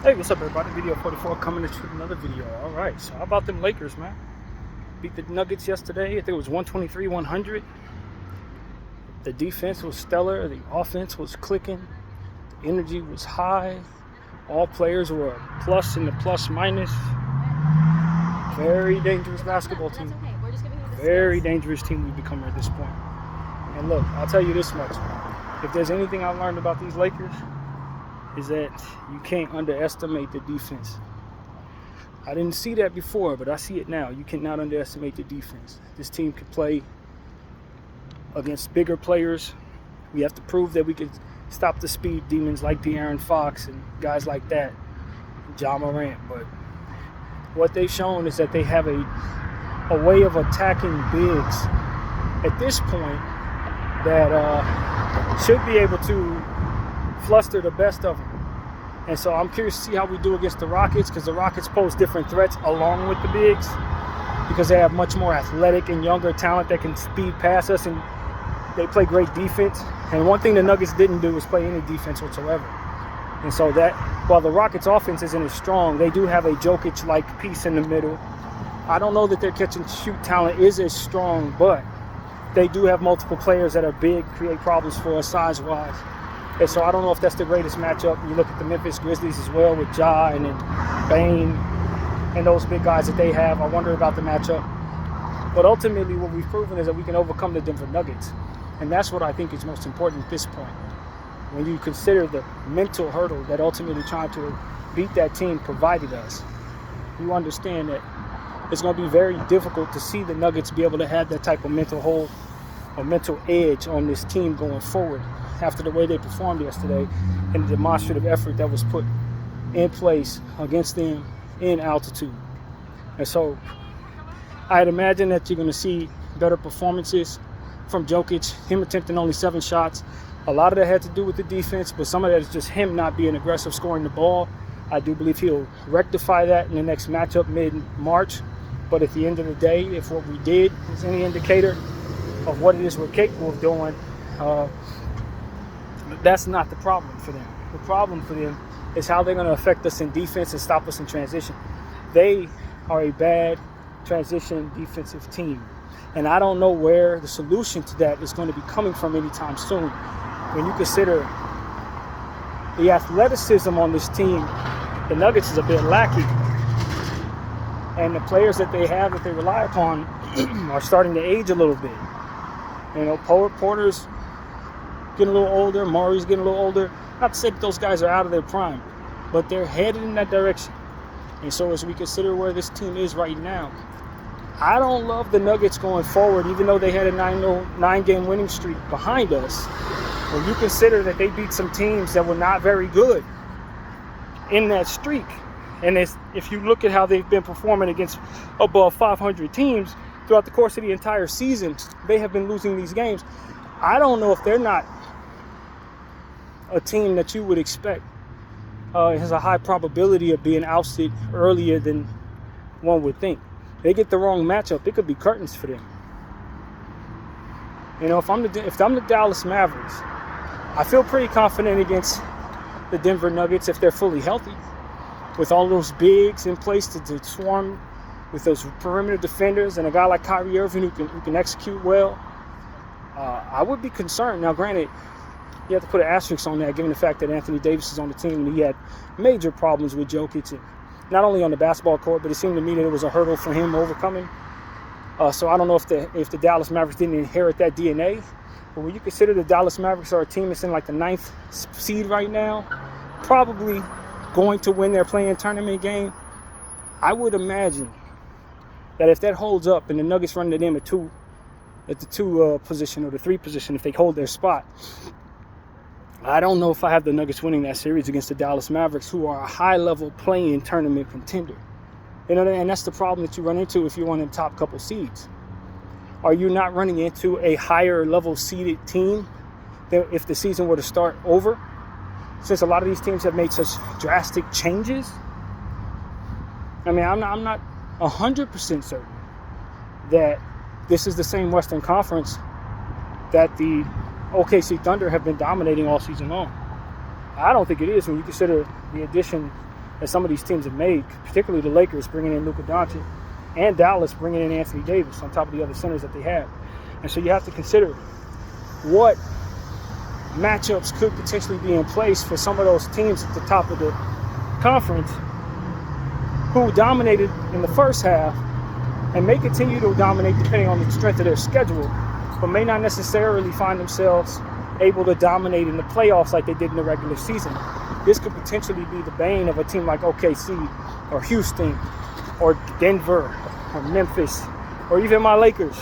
Hey, what's up, everybody? Video 44 coming at you with another video. All right, so how about them Lakers, man? Beat the Nuggets yesterday. I think it was 123-100. The defense was stellar. The offense was clicking. The energy was high. All players were a plus in the plus minus. Very dangerous basketball team. Very dangerous team we've become at this point. And look, I'll tell you this much. If there's anything I've learned about these Lakers, is that you can't underestimate the defense. I didn't see that before, but I see it now. You cannot underestimate the defense. This team can play against bigger players. We have to prove that we can stop the speed demons like De'Aaron Fox and guys like that, Ja Morant. But what they've shown is that they have a way of attacking bigs at this point that should be able to fluster the best of them. And so I'm curious to see how we do against the Rockets, because the Rockets pose different threats along with the bigs, because they have much more athletic and younger talent that can speed past us, and they play great defense. And one thing the Nuggets didn't do was play any defense whatsoever. And so that, while the Rockets offense isn't as strong, they do have a Jokic-like piece in the middle. I don't know that their catch-and-shoot talent is as strong, but they do have multiple players that are big, create problems for us size-wise. And so I don't know if that's the greatest matchup. You look at the Memphis Grizzlies as well with Ja and then Bane and those big guys that they have. I wonder about the matchup. But ultimately what we've proven is that we can overcome the Denver Nuggets. And that's what I think is most important at this point. When you consider the mental hurdle that ultimately trying to beat that team provided us, you understand that it's going to be very difficult to see the Nuggets be able to have that type of mental hold or mental edge on this team going forward after the way they performed yesterday and the demonstrative effort that was put in place against them in altitude. And so I'd imagine that you're going to see better performances from Jokic, him attempting only 7 shots. A lot of that had to do with the defense, but some of that is just him not being aggressive scoring the ball. I do believe he'll rectify that in the next matchup mid-March. But at the end of the day, if what we did is any indicator of what it is we're capable of doing, that's not the problem for them. The problem for them is how they're going to affect us in defense and stop us in transition. They are a bad transition defensive team. And I don't know where the solution to that is going to be coming from anytime soon. When you consider the athleticism on this team, the Nuggets is a bit lacking. And the players that they have that they rely upon are starting to age a little bit. You know, Porter's getting a little older, Murray's getting a little older. Not to say that those guys are out of their prime, but they're headed in that direction. And so as we consider where this team is right now, I don't love the Nuggets going forward, even though they had a 9-game winning streak behind us. When you consider that they beat some teams that were not very good in that streak, and if you look at how they've been performing against above 500 teams throughout the course of the entire season, they have been losing these games. I don't know if they're not a team that you would expect has a high probability of being ousted earlier than one would think. They get the wrong matchup, it could be curtains for them. You know, if I'm the Dallas Mavericks, I feel pretty confident against the Denver Nuggets if they're fully healthy, with all those bigs in place to swarm with those perimeter defenders and a guy like Kyrie Irving who can execute well. I would be concerned. Now, granted, you have to put an asterisk on that, given the fact that Anthony Davis is on the team and he had major problems with Jokic, and not only on the basketball court, but it seemed to me that it was a hurdle for him overcoming. So I don't know if the Dallas Mavericks didn't inherit that DNA. But when you consider the Dallas Mavericks are a team that's in like the 9th seed right now, probably going to win their play-in tournament game, I would imagine that if that holds up and the Nuggets run to them at the 2 position or the 3 position, if they hold their spot, I don't know if I have the Nuggets winning that series against the Dallas Mavericks, who are a high-level play-in tournament contender. You know, and that's the problem that you run into if you're one of the top couple seeds. Are you not running into a higher-level seeded team than if the season were to start over? Since a lot of these teams have made such drastic changes, I mean, I'm not 100% certain that this is the same Western Conference that the OKC Thunder have been dominating all season long. I don't think it is when you consider the addition that some of these teams have made, particularly the Lakers bringing in Luka Doncic and Dallas bringing in Anthony Davis on top of the other centers that they have. And so you have to consider what matchups could potentially be in place for some of those teams at the top of the conference who dominated in the first half and may continue to dominate depending on the strength of their schedule, but may not necessarily find themselves able to dominate in the playoffs like they did in the regular season. This could potentially be the bane of a team like OKC or Houston or Denver or Memphis or even my Lakers.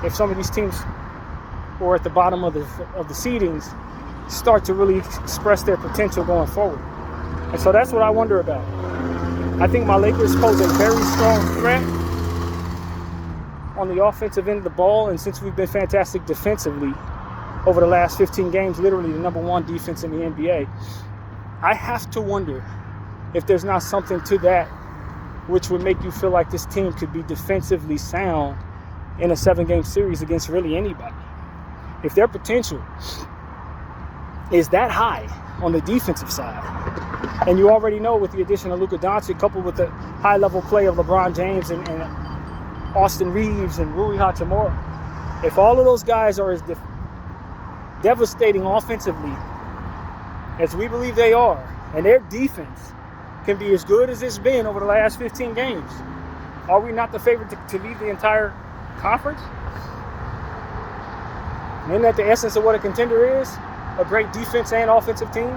If some of these teams who are at the bottom of the seedings start to really express their potential going forward. And so that's what I wonder about. I think my Lakers pose a very strong threat on the offensive end of the ball, and since we've been fantastic defensively over the last 15 games, literally the number one defense in the NBA, I have to wonder if there's not something to that which would make you feel like this team could be defensively sound in a 7-game series against really anybody. If their potential is that high on the defensive side, and you already know with the addition of Luka Doncic coupled with the high-level play of LeBron James and Austin Reeves and Rui Hachimura, if all of those guys are as devastating offensively as we believe they are, and their defense can be as good as it's been over the last 15 games, are we not the favorite to lead the entire conference? Isn't that the essence of what a contender is? A great defense and offensive team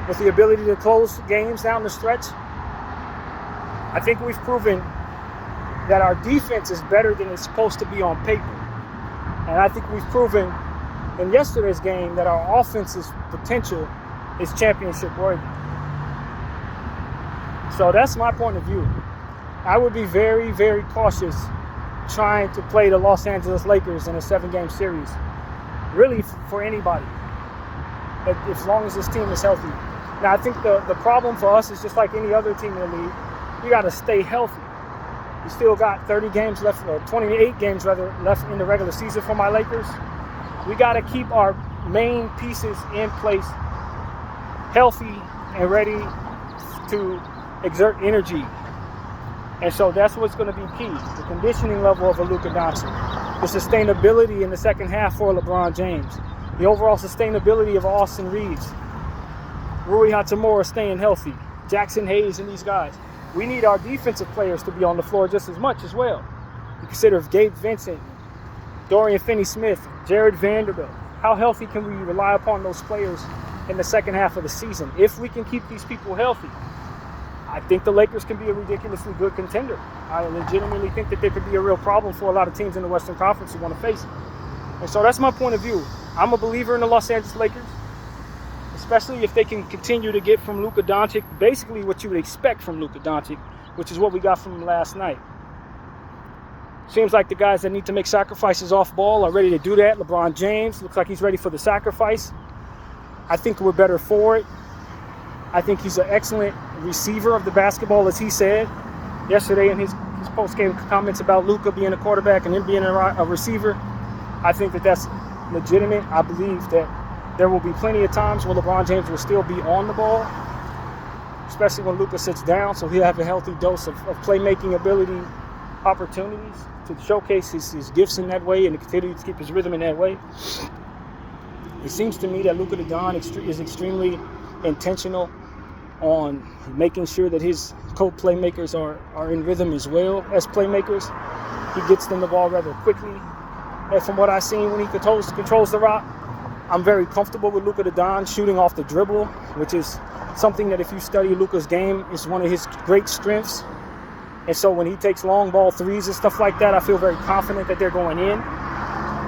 with the ability to close games down the stretch. I think we've proven that our defense is better than it's supposed to be on paper. And I think we've proven in yesterday's game that our offense's potential is championship worthy. So that's my point of view. I would be very, very cautious trying to play the Los Angeles Lakers in a 7-game series, really for anybody, as long as this team is healthy. Now, I think the problem for us is just like any other team in the league. You got to stay healthy. You still got 30 games left, or 28 games rather, left in the regular season for my Lakers. We got to keep our main pieces in place, healthy and ready to exert energy. And so that's what's going to be key. The conditioning level of a Luka Doncic, the sustainability in the second half for LeBron James, the overall sustainability of Austin Reeves, Rui Hachimura staying healthy, Jackson Hayes and these guys. We need our defensive players to be on the floor just as much as well. You consider Gabe Vincent, Dorian Finney-Smith, Jared Vanderbilt. How healthy can we rely upon those players in the second half of the season? If we can keep these people healthy, I think the Lakers can be a ridiculously good contender. I legitimately think that they could be a real problem for a lot of teams in the Western Conference who want to face it. And so that's my point of view. I'm a believer in the Los Angeles Lakers, especially if they can continue to get from Luka Doncic basically what you would expect from Luka Doncic, which is what we got from him last night. Seems like the guys that need to make sacrifices off ball are ready to do that. LeBron James looks like he's ready for the sacrifice. I think we're better for it. I think he's an excellent receiver of the basketball, as he said yesterday in his post-game comments about Luka being a quarterback and him being a receiver. I think that that's legitimate. I believe that there will be plenty of times where LeBron James will still be on the ball, especially when Luka sits down, so he'll have a healthy dose of playmaking ability, opportunities to showcase his gifts in that way and to continue to keep his rhythm in that way. It seems to me that Luka Doncic is extremely intentional on making sure that his co-playmakers are in rhythm as well as playmakers. He gets them the ball rather quickly. And from what I've seen when he controls the rock, I'm very comfortable with Luka Doncic shooting off the dribble, which is something that if you study Luka's game is one of his great strengths. And so when he takes long ball threes and stuff like that, I feel very confident that they're going in.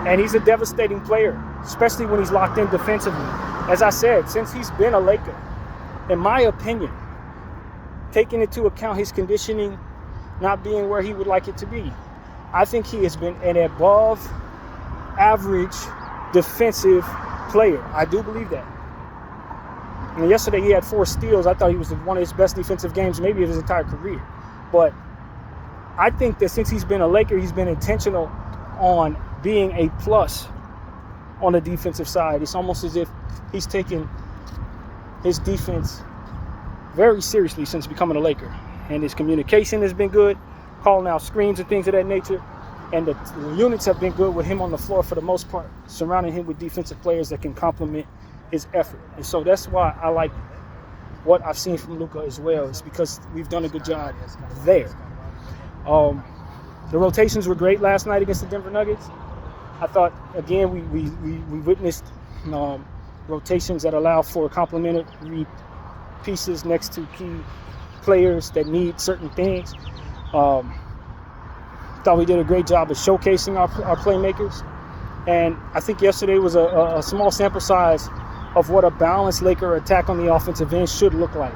And he's a devastating player, especially when he's locked in defensively. As I said, since he's been a Laker, in my opinion, taking into account his conditioning not being where he would like it to be, I think he has been an above average defensive player. I do believe that. And yesterday he had 4 steals. I thought he was one of his best defensive games maybe of his entire career. But I think that since he's been a Laker, he's been intentional on being a plus on the defensive side. It's almost as if he's taken his defense very seriously since becoming a Laker. And his communication has been good, calling out screens and things of that nature. And the units have been good with him on the floor for the most part, surrounding him with defensive players that can complement his effort. And so that's why I like what I've seen from Luka as well. It's because we've done a good job there. The rotations were great last night against the Denver Nuggets. I thought, again, we witnessed rotations that allow for complementary pieces next to key players that need certain things. Thought we did a great job of showcasing our playmakers. And I think yesterday was a small sample size of what a balanced Laker attack on the offensive end should look like.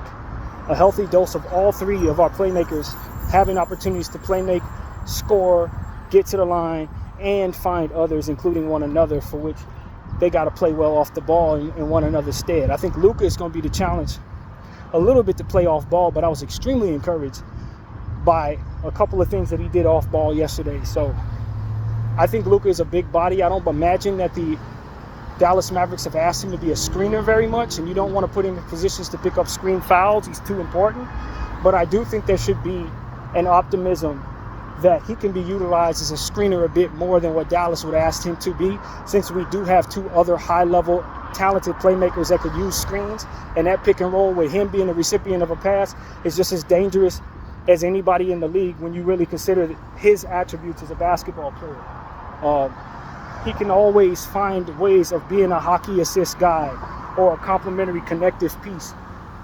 A healthy dose of all three of our playmakers having opportunities to playmake, score, get to the line, and find others, including one another, for which they got to play well off the ball in one another's stead. I think Luka is going to be the challenge a little bit to play off ball, but I was extremely encouraged by a couple of things that he did off ball yesterday. So I think Luka is a big body. I don't imagine that the Dallas Mavericks have asked him to be a screener very much, and you don't want to put him in positions to pick up screen fouls. He's too important. But I do think there should be an optimism that he can be utilized as a screener a bit more than what Dallas would ask him to be, since we do have two other high-level talented playmakers that could use screens, and that pick and roll with him being the recipient of a pass is just as dangerous as anybody in the league when you really consider his attributes as a basketball player. He can always find ways of being a hockey assist guy or a complementary connective piece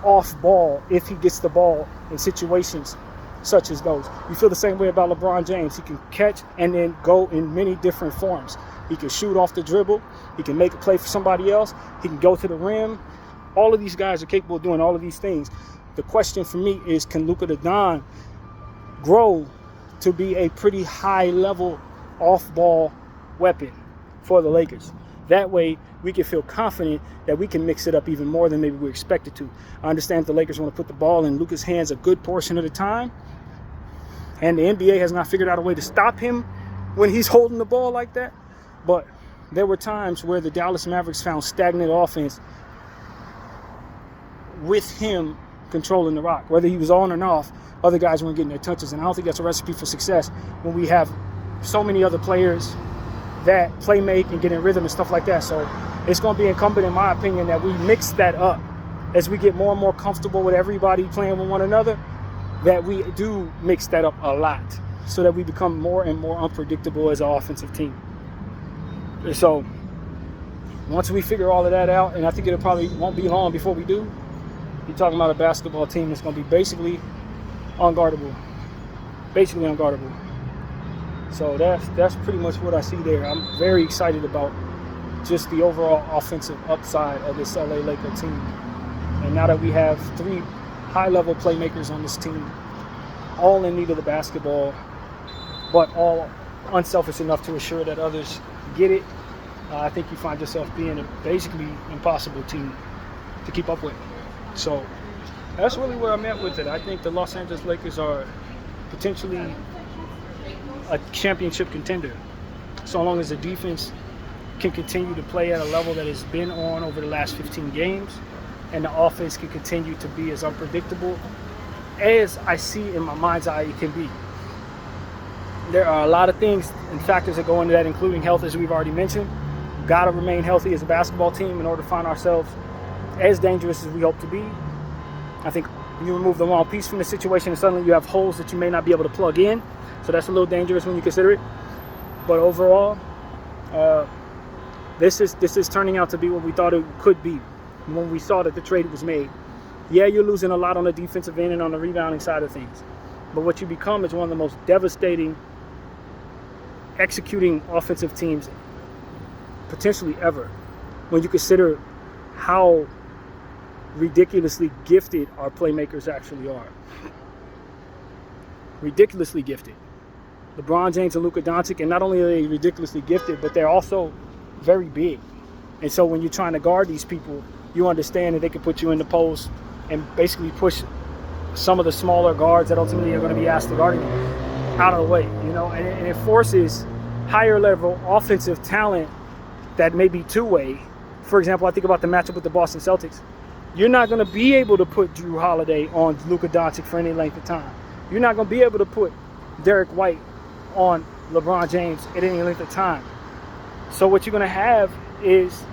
off ball if he gets the ball in situations such as those. You feel the same way about LeBron James. He can catch and then go in many different forms. He can shoot off the dribble. He can make a play for somebody else. He can go to the rim. All of these guys are capable of doing all of these things. The question for me is, can Luka the Don grow to be a pretty high-level off-ball weapon for the Lakers? That way, we can feel confident that we can mix it up even more than maybe we expected to. I understand the Lakers want to put the ball in Luka's hands a good portion of the time, and the NBA has not figured out a way to stop him when he's holding the ball like that. But there were times where the Dallas Mavericks found stagnant offense with him controlling the rock. Whether he was on or off, other guys weren't getting their touches. And I don't think that's a recipe for success when we have so many other players that play make and get in rhythm and stuff like that. So it's going to be incumbent, in my opinion, that we mix that up as we get more and more comfortable with everybody playing with one another, that we do mix that up a lot so that we become more and more unpredictable as an offensive team. So once we figure all of that out, and I think it probably won't be long before we do, you're talking about a basketball team that's going to be basically unguardable. Basically unguardable. So that's pretty much what I see there. I'm very excited about just the overall offensive upside of this LA Lakers team. And now that we have three high-level playmakers on this team, all in need of the basketball, but all unselfish enough to assure that others get it, I think you find yourself being a basically impossible team to keep up with. So that's really where I'm at with it. I think the Los Angeles Lakers are potentially a championship contender, so long as the defense can continue to play at a level that has been on over the last 15 games, and the offense can continue to be as unpredictable as I see in my mind's eye it can be. There are a lot of things and factors that go into that, including health, as we've already mentioned. We've got to remain healthy as a basketball team in order to find ourselves as dangerous as we hope to be. I think you remove the wrong piece from the situation and suddenly you have holes that you may not be able to plug in. So that's a little dangerous when you consider it. But overall, this is turning out to be what we thought it could be when we saw that the trade was made. Yeah, you're losing a lot on the defensive end and on the rebounding side of things. But what you become is one of the most devastating executing offensive teams potentially ever, when you consider how ridiculously gifted our playmakers actually are. Ridiculously gifted. LeBron James and Luka Doncic, and not only are they ridiculously gifted, but they're also very big. And so when you're trying to guard these people, you understand that they can put you in the post and basically push some of the smaller guards that ultimately are going to be asked to guard you out of the way, and it forces higher level offensive talent that may be two-way. For example, I think about the matchup with the Boston Celtics. You're not going to be able to put Drew Holiday on Luka Doncic for any length of time. You're not going to be able to put Derek White on LeBron James at any length of time. So what you're going to have is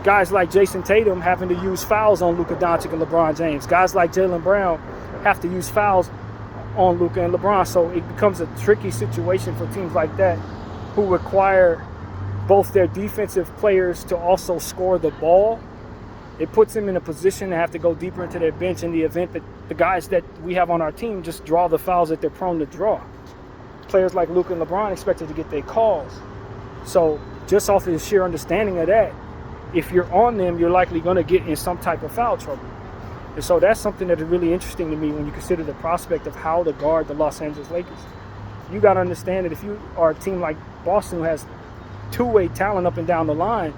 guys like Jason Tatum having to use fouls on Luka Doncic and LeBron James. Guys like Jaylen Brown have to use fouls on Luka and LeBron. So it becomes a tricky situation for teams like that who require both their defensive players to also score the ball. It puts them in a position to have to go deeper into their bench in the event that the guys that we have on our team just draw the fouls that they're prone to draw. Players like Luka and LeBron expected to get their calls. So just off of the sheer understanding of that, if you're on them, you're likely going to get in some type of foul trouble. And so that's something that is really interesting to me when you consider the prospect of how to guard the Los Angeles Lakers. You got to understand that if you are a team like Boston who has two-way talent up and down the line,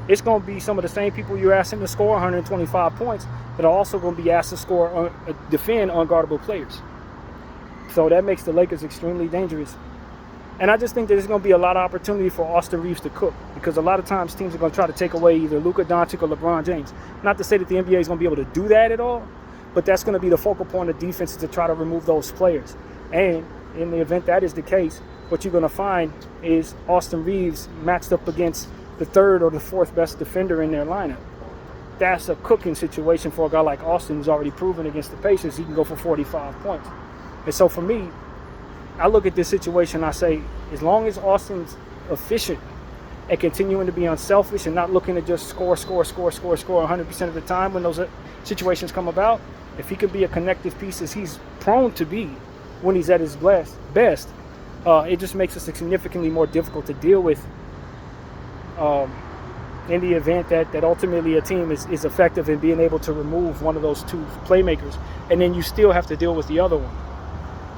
it's going to be some of the same people you're asking to score 125 points that are also going to be asked to defend unguardable players. So that makes the Lakers extremely dangerous. And I just think that there's going to be a lot of opportunity for Austin Reeves to cook, because a lot of times teams are going to try to take away either Luka Doncic or LeBron James. Not to say that the NBA is going to be able to do that at all, but that's going to be the focal point of defense, to try to remove those players. And in the event that is the case, what you're going to find is Austin Reeves matched up against the third or the fourth best defender in their lineup. That's a cooking situation for a guy like Austin, who's already proven against the Pacers he can go for 45 points. And so for me, I look at this situation and I say, as long as Austin's efficient and continuing to be unselfish and not looking to just score 100% of the time when those situations come about, if he can be a connective piece as he's prone to be when he's at his best, it just makes it significantly more difficult to deal with in the event that ultimately a team is effective in being able to remove one of those two playmakers, and then you still have to deal with the other one.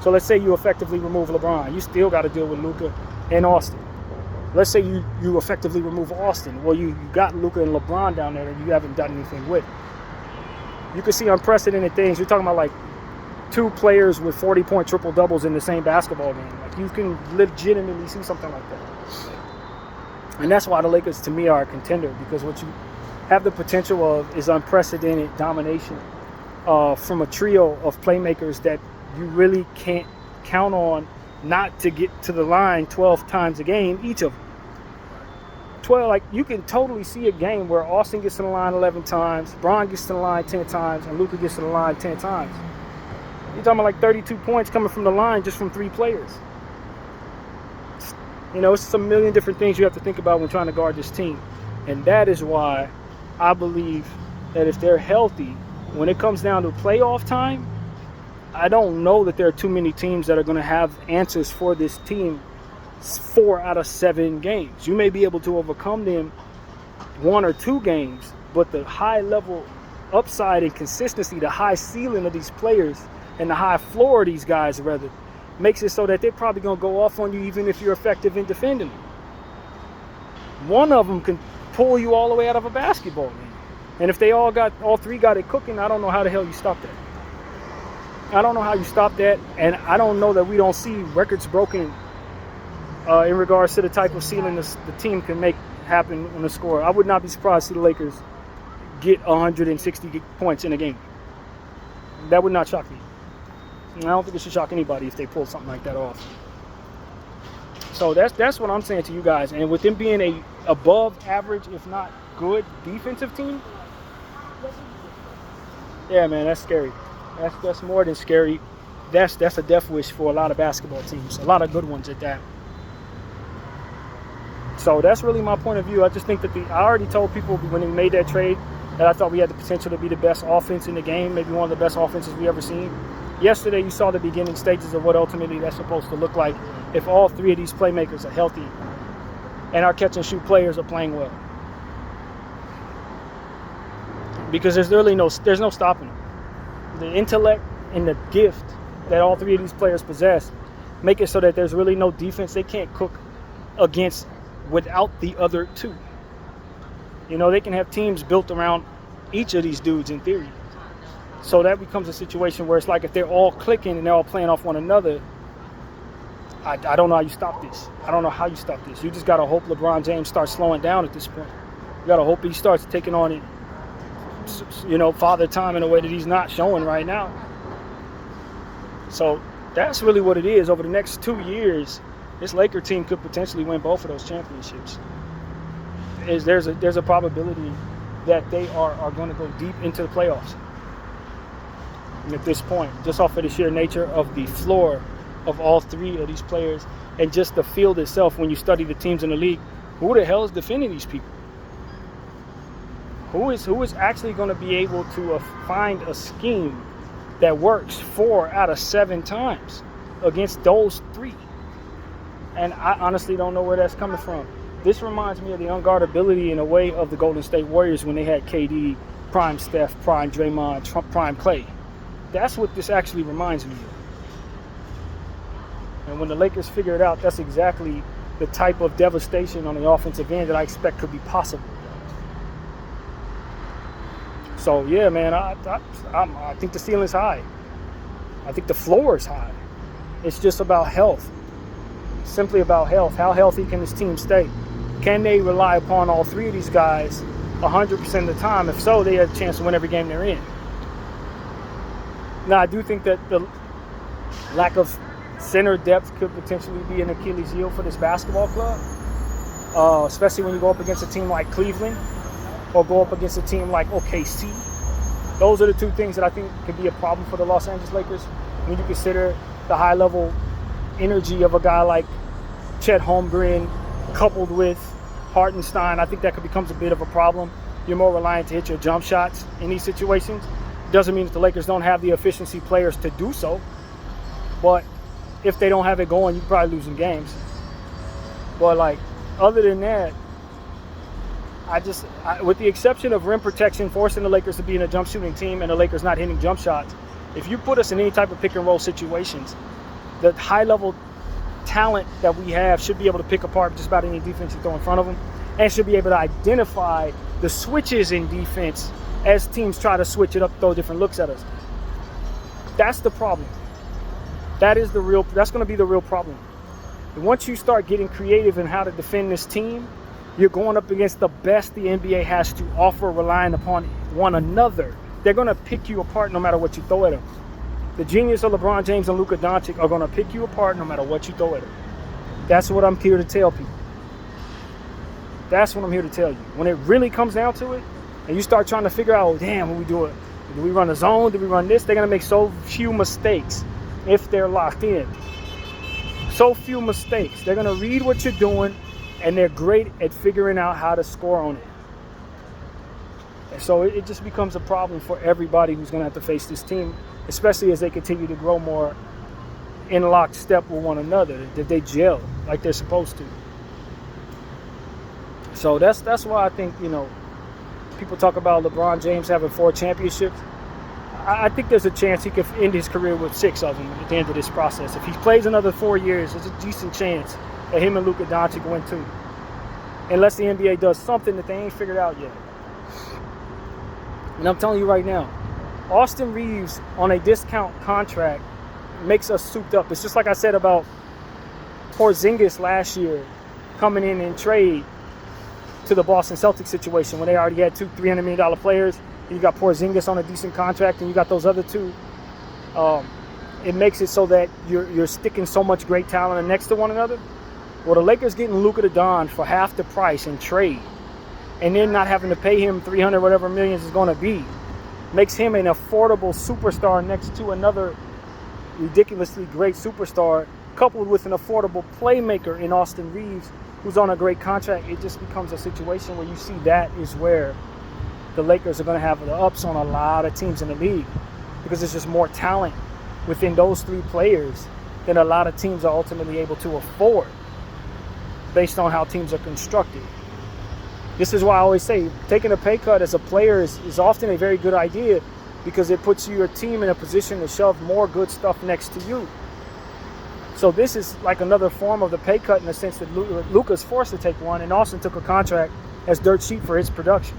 So let's say you effectively remove LeBron. You still got to deal with Luka and Austin. Let's say you effectively remove Austin. Well, you got Luka and LeBron down there and you haven't done anything with it. You can see unprecedented things. You're talking about like two players with 40-point triple-doubles in the same basketball game. Like, you can legitimately see something like that. And that's why the Lakers, to me, are a contender, because what you have the potential of is unprecedented domination from a trio of playmakers that you really can't count on not to get to the line 12 times a game, each of them. 12, like, you can totally see a game where Austin gets to the line 11 times, Bron gets to the line 10 times, and Luka gets to the line 10 times. You're talking about like 32 points coming from the line just from three players. You know, it's a million different things you have to think about when trying to guard this team. And that is why I believe that if they're healthy, when it comes down to playoff time, I don't know that there are too many teams that are going to have answers for this team 4 out of 7 games. You may be able to overcome them 1 or 2 games, but the high level upside and consistency, the high ceiling of these players and the high floor of these guys, rather, makes it so that they're probably going to go off on you even if you're effective in defending them. One of them can pull you all the way out of a basketball game. And if all three got it cooking, I don't know how the hell you stop that. I don't know how you stop that, and I don't know that we don't see records broken in regards to the type of ceiling the team can make happen on the score. I would not be surprised to see the Lakers get 160 points in a game. That would not shock me. And I don't think it should shock anybody if they pull something like that off. So that's what I'm saying to you guys. And with them being a above average, if not good, defensive team, yeah, man, that's scary. That's more than scary. That's a death wish for a lot of basketball teams, a lot of good ones at that. So that's really my point of view. I just think that I already told people when we made that trade that I thought we had the potential to be the best offense in the game, maybe one of the best offenses we ever seen. Yesterday, you saw the beginning stages of what ultimately that's supposed to look like if all three of these playmakers are healthy and our catch-and-shoot players are playing well. Because there's no stopping them. The intellect and the gift that all three of these players possess make it so that there's really no defense they can't cook against without the other two. You know, they can have teams built around each of these dudes in theory. So that becomes a situation where it's like if they're all clicking and they're all playing off one another, I don't know how you stop this. I don't know how you stop this. You just got to hope LeBron James starts slowing down at this point. You got to hope he starts taking on it father time in a way that he's not showing right now. So that's really what it is. Over the next 2 years, this Laker team could potentially win both of those championships. There's a probability that they are going to go deep into the playoffs at this point, just off of the sheer nature of the floor of all three of these players and just the field itself. When you study the teams in the league, who the hell is defending these people? Who is actually going to be able to find a scheme that works 4 out of 7 times against those three? And I honestly don't know where that's coming from. This reminds me of the unguardability in a way of the Golden State Warriors when they had KD, prime Steph, prime Draymond, prime Clay. That's what this actually reminds me of. And when the Lakers figure it out, that's exactly the type of devastation on the offensive end that I expect could be possible. So yeah, man, I think the ceiling's high. I think the floor is high. It's just about health. Simply about health. How healthy can this team stay? Can they rely upon all three of these guys 100% of the time? If so, they have a chance to win every game they're in. Now, I do think that the lack of center depth could potentially be an Achilles heel for this basketball club, especially when you go up against a team like Cleveland or go up against a team like OKC. Those are the two things that I think could be a problem for the Los Angeles Lakers when you consider the high-level energy of a guy like Chet Holmgren coupled with Hartenstein. I think that becomes a bit of a problem. You're more reliant to hit your jump shots in these situations. Doesn't mean that the Lakers don't have the efficiency players to do so, but if they don't have it going, you're probably losing games. But other than that, with the exception of rim protection, forcing the Lakers to be in a jump shooting team and the Lakers not hitting jump shots, if you put us in any type of pick and roll situations, the high level talent that we have should be able to pick apart just about any defense you throw in front of them, and should be able to identify the switches in defense as teams try to switch it up, throw different looks at us. That's the problem. That's going to be the real problem. And once you start getting creative in how to defend this team, you're going up against the best the NBA has to offer, relying upon one another. They're going to pick you apart no matter what you throw at them. The genius of LeBron James and Luka Doncic are going to pick you apart no matter what you throw at them. That's what I'm here to tell people. That's what I'm here to tell you. When it really comes down to it, and you start trying to figure out, what we do it. Do we run a zone? Do we run this? They're going to make so few mistakes if they're locked in. So few mistakes. They're going to read what you're doing, and they're great at figuring out how to score on it. And so it just becomes a problem for everybody who's going to have to face this team, especially as they continue to grow more in lockstep with one another, that they gel like they're supposed to. So that's why I think, people talk about LeBron James having 4 championships. I think there's a chance he could end his career with 6 of them at the end of this process. If he plays another 4 years, there's a decent chance that him and Luka Doncic win 2. Unless the NBA does something that they ain't figured out yet. And I'm telling you right now, Austin Reeves on a discount contract makes us souped up. It's just like I said about Porzingis last year coming in trade to the Boston Celtics situation when they already had 2 $300 million players. You got Porzingis on a decent contract, and you got those other 2. It makes it so that you're sticking so much great talent next to one another. Well, the Lakers getting Luka to Don for half the price in trade, and then not having to pay him $300 whatever millions is going to be, makes him an affordable superstar next to another ridiculously great superstar, coupled with an affordable playmaker in Austin Reeves, who's on a great contract. It just becomes a situation where you see that is where the Lakers are going to have the ups on a lot of teams in the league, because there's just more talent within those 3 players than a lot of teams are ultimately able to afford based on how teams are constructed. This is why I always say taking a pay cut as a player is often a very good idea, because it puts your team in a position to shove more good stuff next to you. So this is like another form of the pay cut in the sense that Luka's forced to take one, and Austin took a contract as dirt cheap for his production.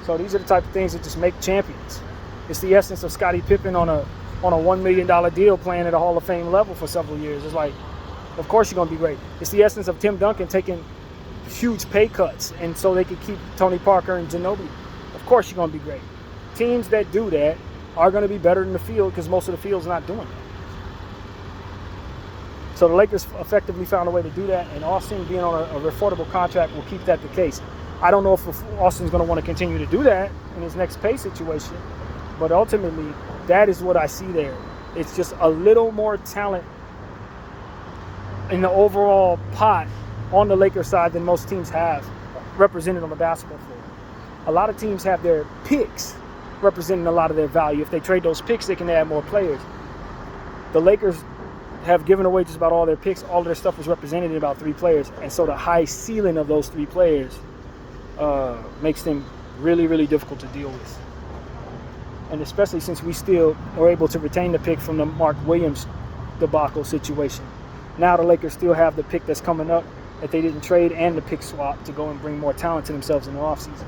So these are the type of things that just make champions. It's the essence of Scottie Pippen on a $1 million deal playing at a Hall of Fame level for several years. It's like, of course you're going to be great. It's the essence of Tim Duncan taking huge pay cuts, and so they could keep Tony Parker and Ginobili. Of Of course you're going to be great. Teams that do that are going to be better than the field because most of the field's not doing that. So the Lakers effectively found a way to do that, and Austin being on a affordable contract will keep that the case. I don't know if Austin's going to want to continue to do that in his next pay situation, but ultimately, that is what I see there. It's just a little more talent in the overall pot on the Lakers side than most teams have represented on the basketball floor. A lot of teams have their picks representing a lot of their value. If they trade those picks, they can add more players. The Lakers have given away just about all their picks. All of their stuff was represented in about 3 players. And so the high ceiling of those 3 players makes them really, really difficult to deal with. And especially since we still are able to retain the pick from the Mark Williams debacle situation. Now the Lakers still have the pick that's coming up that they didn't trade and the pick swap to go and bring more talent to themselves in the offseason.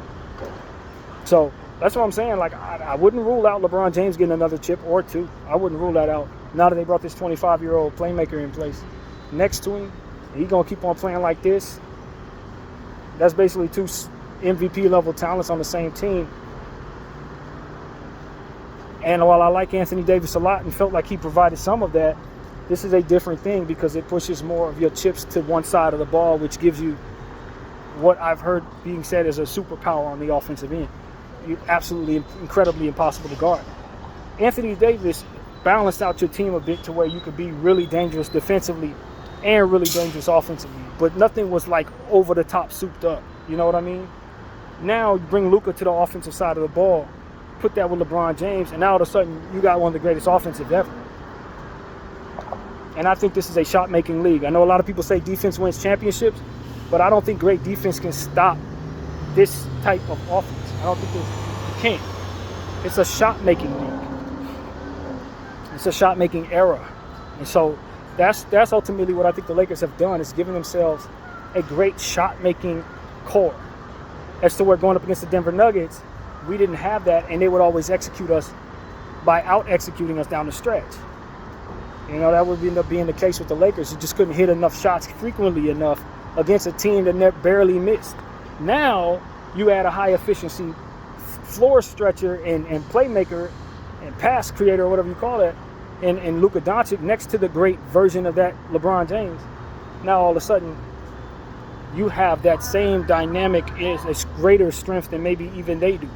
So that's what I'm saying. Like, I wouldn't rule out LeBron James getting another chip or 2. I wouldn't rule that out. Now that they brought this 25-year-old playmaker in place next to him, he's going to keep on playing like this. That's basically 2 MVP-level talents on the same team. And while I like Anthony Davis a lot and felt like he provided some of that, this is a different thing because it pushes more of your chips to one side of the ball, which gives you what I've heard being said as a superpower on the offensive end. You're absolutely, incredibly impossible to guard. Anthony Davis balanced out your team a bit to where you could be really dangerous defensively and really dangerous offensively, but nothing was like over the top souped up. You know what I mean? Now you bring Luka to the offensive side of the ball, put that with LeBron James, and now all of a sudden you got one of the greatest offensive ever. And I think this is a shot-making league. I know a lot of people say defense wins championships, but I don't think great defense can stop this type of offense. I don't think it can. It's a shot-making league. It's a shot-making era. And so that's ultimately what I think the Lakers have done, is giving themselves a great shot-making core. As to where going up against the Denver Nuggets, we didn't have that, and they would always execute us by out-executing us down the stretch. You know, that would end up being the case with the Lakers. You just couldn't hit enough shots frequently enough against a team that barely missed. Now, you add a high-efficiency floor stretcher and playmaker and pass creator, or whatever you call it, and Luka Doncic next to the great version of that LeBron James. Now, all of a sudden, you have that same dynamic, is greater strength than maybe even they do.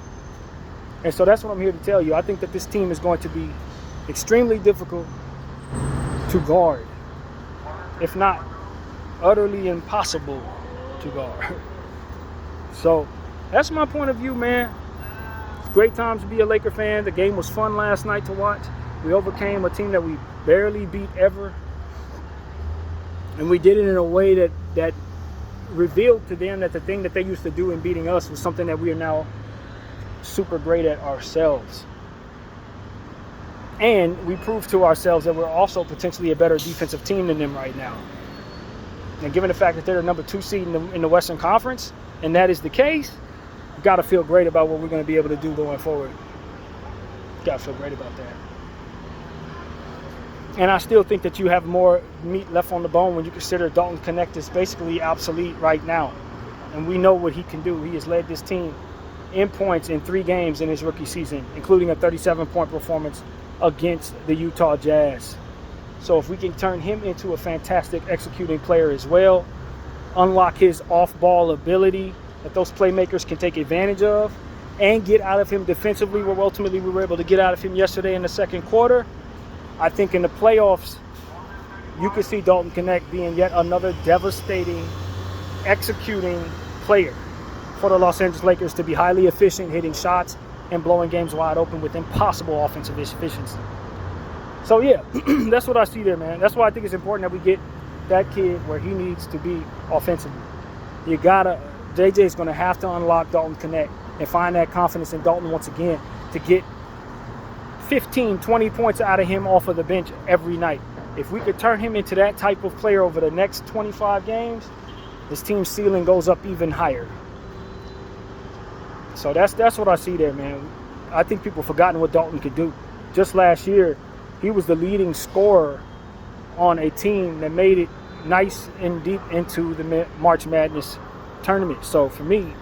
And so that's what I'm here to tell you. I think that this team is going to be extremely difficult to guard, if not utterly impossible to guard. So that's my point of view, man. It's a great time to be a Laker fan. The game was fun last night to watch. We overcame a team that we barely beat ever, and we did it in a way that revealed to them that the thing that they used to do in beating us was something that we are now super great at ourselves. And we proved to ourselves that we're also potentially a better defensive team than them right now. And given the fact that they're the number 2 seed in the Western Conference, and that is the case, you've got to feel great about what we're going to be able to do going forward. Got to feel great about that. And I still think that you have more meat left on the bone when you consider Dalton Knecht is basically obsolete right now. And we know what he can do. He has led this team in points in 3 games in his rookie season, including a 37-point performance against the Utah Jazz. So if we can turn him into a fantastic executing player as well, unlock his off-ball ability that those playmakers can take advantage of, and get out of him defensively, where ultimately we were able to get out of him yesterday in the second quarter, I think in the playoffs, you could see Dalton Knecht being yet another devastating, executing player for the Los Angeles Lakers to be highly efficient, hitting shots and blowing games wide open with impossible offensive efficiency. So yeah, that's what I see there, man. That's why I think it's important that we get that kid where he needs to be offensively. JJ's going to have to unlock Dalton Knecht and find that confidence in Dalton once again to get 15, 20 points out of him off of the bench every night. If we could turn him into that type of player over the next 25 games, this team's ceiling goes up even higher. So that's what I see there, man. I think people have forgotten what Dalton could do. Just last year, he was the leading scorer on a team that made it nice and deep into the March Madness tournament. So for me,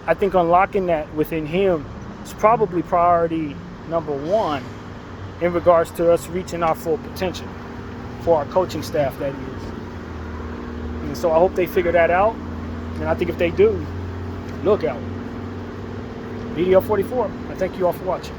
I think unlocking that within him is probably priority number one in regards to us reaching our full potential for our coaching staff, that is. And so I hope they figure that out. And I think if they do, look out. BDL 44, I thank you all for watching.